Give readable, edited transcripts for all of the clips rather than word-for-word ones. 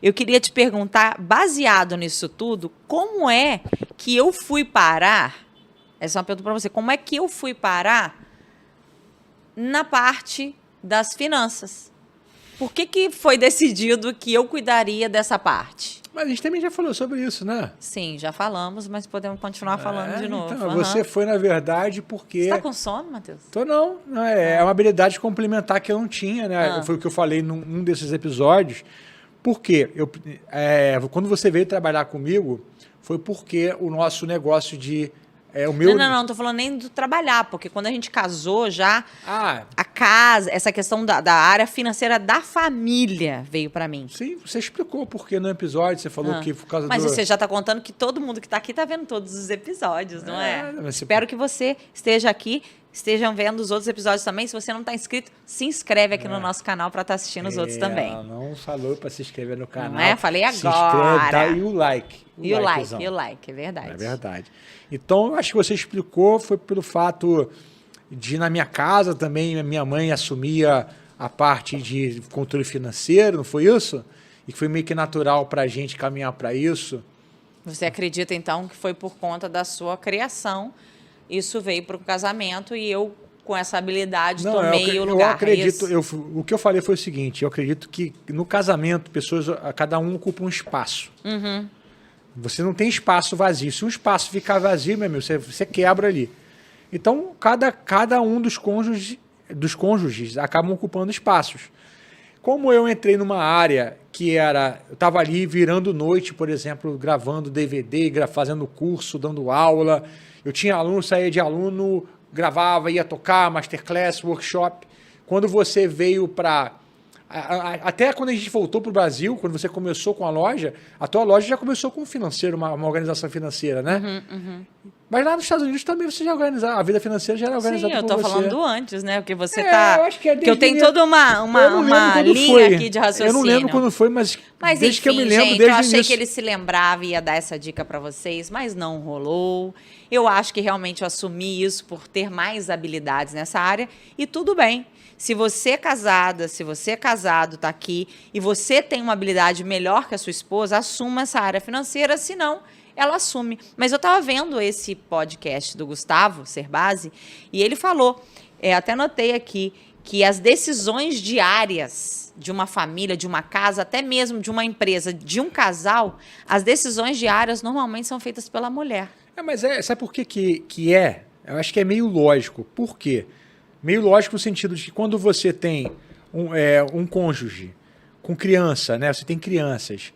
Eu queria te perguntar, baseado nisso tudo, como é que eu fui parar? Essa é uma pergunta para você. Como é que eu fui parar na parte das finanças? Por que foi decidido que eu cuidaria dessa parte? Mas a gente também já falou sobre isso, né? Sim, já falamos, mas podemos continuar falando de novo. Então, você foi, na verdade, porque... Você tá com sono, Matheus? Tô não. É uma habilidade complementar que eu não tinha, né? Foi o que eu falei num desses episódios. Por quê? Quando você veio trabalhar comigo, foi porque o nosso negócio de... Não tô falando nem do trabalhar, porque quando a gente casou já, a casa, essa questão da área financeira da família veio pra mim. Sim, você explicou por que no episódio, você falou que por causa Mas você já tá contando que todo mundo que tá aqui tá vendo todos os episódios, não é? Espero que você esteja aqui, estejam vendo os outros episódios também. Se você não tá inscrito, se inscreve aqui no nosso canal pra estar assistindo os outros também. Não falou pra se inscrever no canal. Não é? Falei agora. Se inscreve, tá? E o like. E o like, é verdade. É verdade. Então, eu acho que você explicou, foi pelo fato de, na minha casa também, minha mãe assumia a parte de controle financeiro, não foi isso? E que foi meio que natural para a gente caminhar para isso. Você acredita, então, que foi por conta da sua criação, isso veio para o casamento e eu, com essa habilidade, tomei o lugar. Eu acredito, o que eu falei foi o seguinte, eu acredito que no casamento, cada um ocupa um espaço. Uhum. Você não tem espaço vazio. Se um espaço ficar vazio, meu amigo, você quebra ali. Então, cada um dos cônjuges acabam ocupando espaços. Como eu entrei numa área que eu estava ali virando noite, por exemplo, gravando DVD, fazendo curso, dando aula. Eu tinha aluno, saía de aluno, gravava, ia tocar, masterclass, workshop. Quando você veio para... Até quando a gente voltou para o Brasil, quando você começou com a loja, a tua loja já começou com um financeiro, uma organização financeira, né? Mas lá nos Estados Unidos também você já organizava, a vida financeira já era organizada por você. Sim, eu tô falando antes, né? Porque você tá... Eu acho que eu tenho toda uma linha aqui de raciocínio. Eu não lembro quando foi, mas desde enfim, que eu me lembro, gente, desde eu achei o início. que ele se lembrava e ia dar essa dica para vocês, mas não rolou. Eu acho que realmente eu assumi isso por ter mais habilidades nessa área e tudo bem. Se você é casada, se você é casado, está aqui, e você tem uma habilidade melhor que a sua esposa, assuma essa área financeira, senão ela assume. Mas eu estava vendo esse podcast do Gustavo Cerbasi, e ele falou, até anotei aqui, que as decisões diárias de uma família, de uma casa, até mesmo de uma empresa, de um casal, as decisões diárias normalmente são feitas pela mulher. Mas sabe por que é? Eu acho que é meio lógico. Por quê? Meio lógico no sentido de que quando você tem um cônjuge com criança, né? Você tem crianças,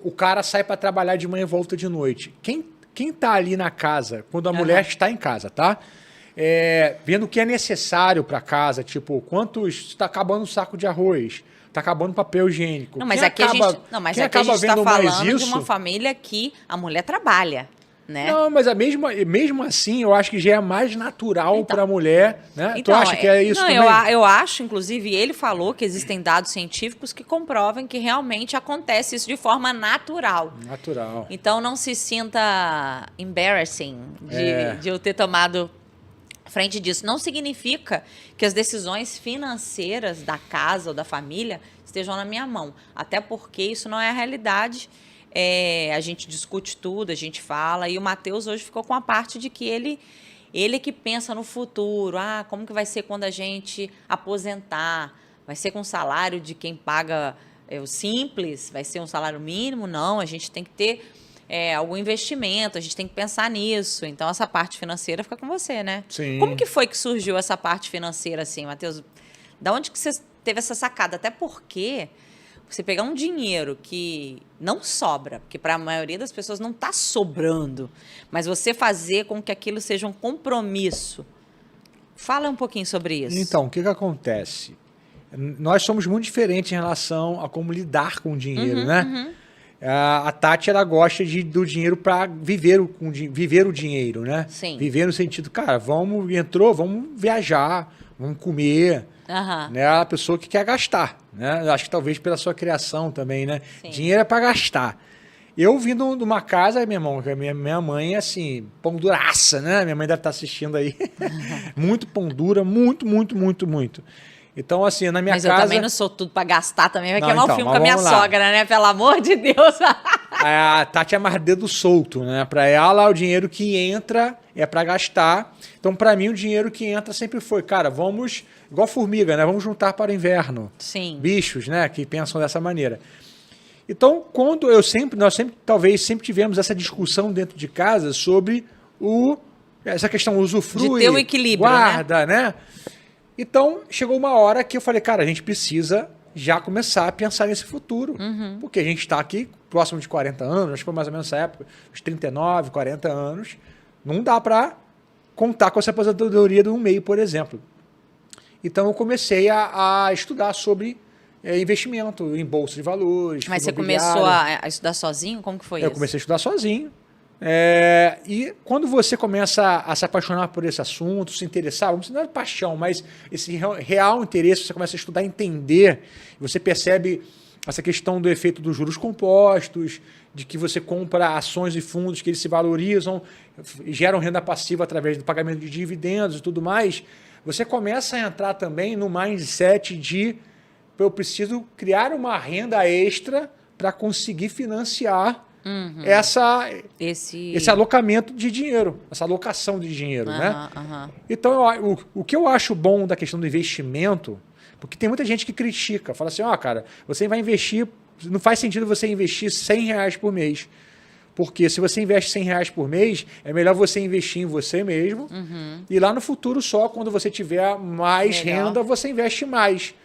o cara sai para trabalhar de manhã e volta de noite. Quem tá ali na casa, quando a mulher está em casa, tá? Vendo o que é necessário para casa, tipo, está acabando o saco de arroz, está acabando o papel higiênico. Não, mas aqui a gente está falando de uma família que a mulher trabalha. Né? Não, mas mesmo assim, eu acho que já é mais natural para a mulher, né? Tu acha que é isso também? Eu acho, inclusive, ele falou que existem dados científicos que comprovam que realmente acontece isso de forma natural. Natural. Então, não se sinta embarrassing de eu ter tomado frente disso. Não significa que as decisões financeiras da casa ou da família estejam na minha mão. Até porque isso não é a realidade. A gente discute tudo, a gente fala, e o Matheus hoje ficou com a parte de que ele que pensa no futuro, como que vai ser quando a gente aposentar? Vai ser com o salário de quem paga o simples? Vai ser um salário mínimo? Não, a gente tem que ter algum investimento, a gente tem que pensar nisso. Então, essa parte financeira fica com você, né? Sim. Como que foi que surgiu essa parte financeira assim, Matheus? Da onde que você teve essa sacada? Até porque... você pegar um dinheiro que não sobra, porque para a maioria das pessoas não está sobrando, mas você fazer com que aquilo seja um compromisso. Fala um pouquinho sobre isso. Então, o que acontece? Nós somos muito diferentes em relação a como lidar com o dinheiro, né? A Tati, ela gosta do dinheiro para viver o dinheiro, né? Sim. Viver no sentido, cara, vamos viajar, vamos comer... né? A pessoa que quer gastar, né? Acho que talvez pela sua criação também, né? Sim. Dinheiro é para gastar. Eu vim de uma casa, meu irmão, minha mãe, assim, pão duraça, né? Minha mãe deve estar assistindo aí. Muito pão dura, muito. Então, assim, na minha Mas casa... eu também não sou tudo pra gastar também. Vai Não, queimar então, o filme mas com a minha vamos lá. sogra, né? Pelo amor de Deus. A Tati é mais dedo solto, né? Para ela, o dinheiro que entra é para gastar. Então, para mim, o dinheiro que entra sempre foi, cara, vamos, igual formiga, né? Vamos juntar para o inverno. Sim. Bichos, né? Que pensam dessa maneira. Então, quando nós talvez tivemos essa discussão dentro de casa sobre essa questão usufrui, de ter o equilíbrio, guarda, né? Então, chegou uma hora que eu falei, cara, a gente precisa já começar a pensar nesse futuro. Porque a gente está aqui próximo de 40 anos, acho que foi mais ou menos essa época, uns 39, 40 anos. Não dá para contar com essa aposentadoria do meio, por exemplo. Então, eu comecei a estudar sobre investimento em bolsa de valores. Mas você começou a estudar sozinho? Como que foi isso? Eu comecei a estudar sozinho. E quando você começa a se apaixonar por esse assunto, se interessar, não é paixão, mas esse real interesse, você começa a estudar, entender, você percebe essa questão do efeito dos juros compostos, de que você compra ações e fundos que eles se valorizam, geram renda passiva através do pagamento de dividendos e tudo mais, você começa a entrar também no mindset de eu preciso criar uma renda extra para conseguir financiar esse alocamento de dinheiro, essa alocação de dinheiro, né? Então, o que eu acho bom da questão do investimento, porque tem muita gente que critica, fala assim, cara, você vai investir, não faz sentido você investir R$100 por mês, porque se você investe R$100 por mês, é melhor você investir em você mesmo, e lá no futuro só, quando você tiver mais renda, você investe mais.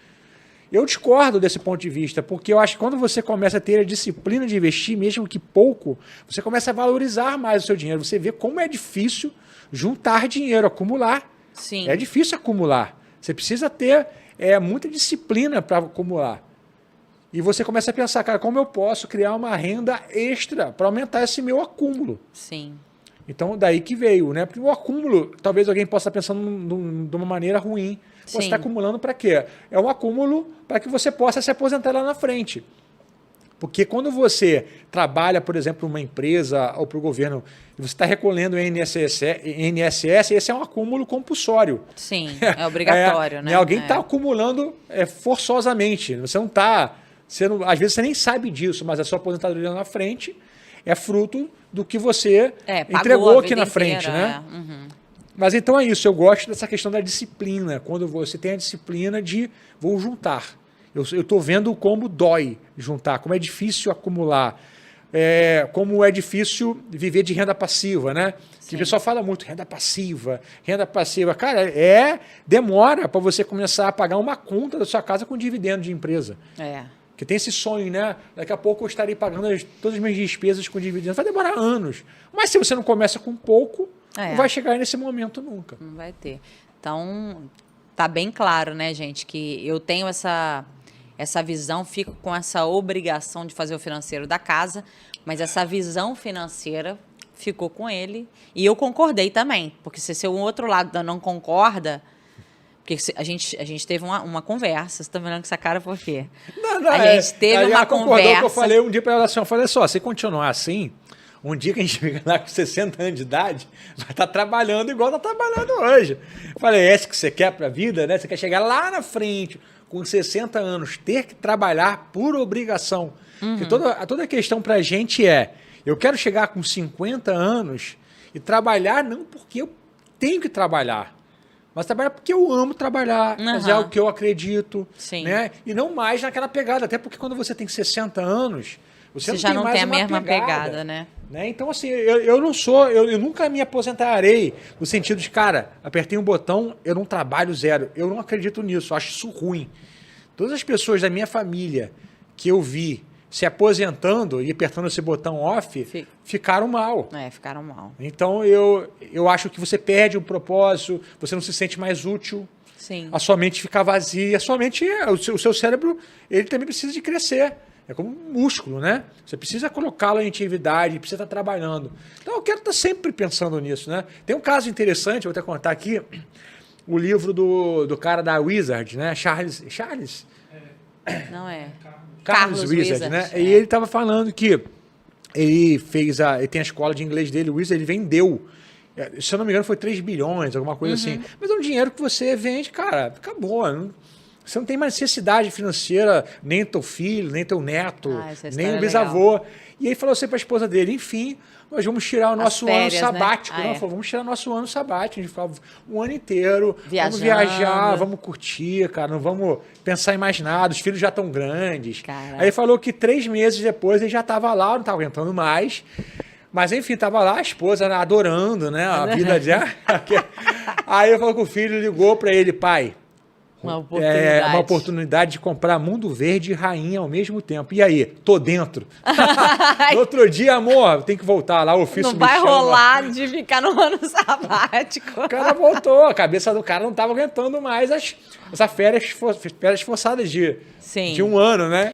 Eu discordo desse ponto de vista, porque eu acho que quando você começa a ter a disciplina de investir, mesmo que pouco, você começa a valorizar mais o seu dinheiro. Você vê como é difícil juntar dinheiro, acumular. Sim. É difícil acumular. Você precisa ter muita disciplina para acumular. E você começa a pensar, cara, como eu posso criar uma renda extra para aumentar esse meu acúmulo? Sim. Então, daí que veio, né? Porque o acúmulo, talvez alguém possa estar pensando de uma maneira ruim. Você está acumulando para quê? É um acúmulo para que você possa se aposentar lá na frente. Porque quando você trabalha, por exemplo, numa empresa ou para o governo, e você está recolhendo INSS, esse é um acúmulo compulsório. Sim, é obrigatório, né? Alguém está acumulando forçosamente. Você não está... às vezes você nem sabe disso, mas a sua aposentadoria lá na frente é fruto do que você entregou aqui na frente, né? Mas então é isso, eu gosto dessa questão da disciplina, quando você tem a disciplina de vou juntar. Eu estou vendo como dói juntar, como é difícil acumular, como é difícil viver de renda passiva, né? Que o pessoal fala muito, renda passiva. Cara, demora para você começar a pagar uma conta da sua casa com dividendo de empresa. Que tem esse sonho, né? Daqui a pouco eu estarei pagando todas as minhas despesas com dividendos. Vai demorar anos. Mas se você não começa com pouco, não vai chegar nesse momento nunca. Não vai ter. Então, tá bem claro, né, gente, que eu tenho essa visão, fico com essa obrigação de fazer o financeiro da casa, mas essa visão financeira ficou com ele. E eu concordei também, porque se o outro lado não concorda... Porque a gente teve uma conversa. Você está vendo com essa cara por quê? Não, a gente teve uma conversa. Que eu falei um dia para ela assim, eu falei só, se continuar assim, um dia que a gente fica lá com 60 anos de idade, vai estar trabalhando igual está trabalhando hoje. Eu falei, é isso que você quer para a vida, né? Você quer chegar lá na frente, com 60 anos, ter que trabalhar por obrigação. Porque toda a questão para a gente eu quero chegar com 50 anos e trabalhar não porque eu tenho que trabalhar, mas trabalhar porque eu amo trabalhar, mas é o que eu acredito, né? E não mais naquela pegada, até porque quando você tem 60 anos, você já não tem a mesma pegada, né? Então, assim, eu nunca me aposentarei no sentido de, cara, apertei um botão, eu não trabalho zero. Eu não acredito nisso, eu acho isso ruim. Todas as pessoas da minha família que eu vi se aposentando e apertando esse botão off, ficaram mal. Ficaram mal. Então, eu acho que você perde o propósito, você não se sente mais útil, a sua mente fica vazia, a sua mente, o seu cérebro, ele também precisa de crescer. É como um músculo, né? Você precisa colocá-lo em atividade, precisa estar trabalhando. Então, eu quero estar sempre pensando nisso, né? Tem um caso interessante, vou até contar aqui, o livro do cara da Wizard, né? Charles? Não é... Carlos Wizard, né? E ele estava falando que ele tem a escola de inglês dele, o Wizard, ele vendeu, se eu não me engano, foi 3 bilhões, alguma coisa assim. Mas é um dinheiro que você vende, cara, acabou. Você não tem mais necessidade financeira, nem teu filho, nem teu neto, essa nem história o é bisavô. E aí falou assim para a esposa dele, enfim, nós vamos tirar o nosso férias, ano sabático. né? Não, falou, vamos tirar nosso ano sabático. A gente falava um ano inteiro, Viajando. vamos viajar, vamos curtir, cara, não vamos pensar em mais nada, os filhos já estão grandes. Caraca. Aí ele falou que 3 meses depois ele já estava lá, não estava aguentando mais. Mas enfim, tava lá a esposa, né, adorando, né, a vida de... Aí ele falou que o filho ligou para ele, pai, uma oportunidade de comprar Mundo Verde e Rainha ao mesmo tempo. E aí? Tô dentro. No outro dia, amor, tem que voltar lá, o ofício não vai rolar de ficar no ano sabático. O cara voltou, a cabeça do cara não tava aguentando mais essa férias forçadas de um ano, né?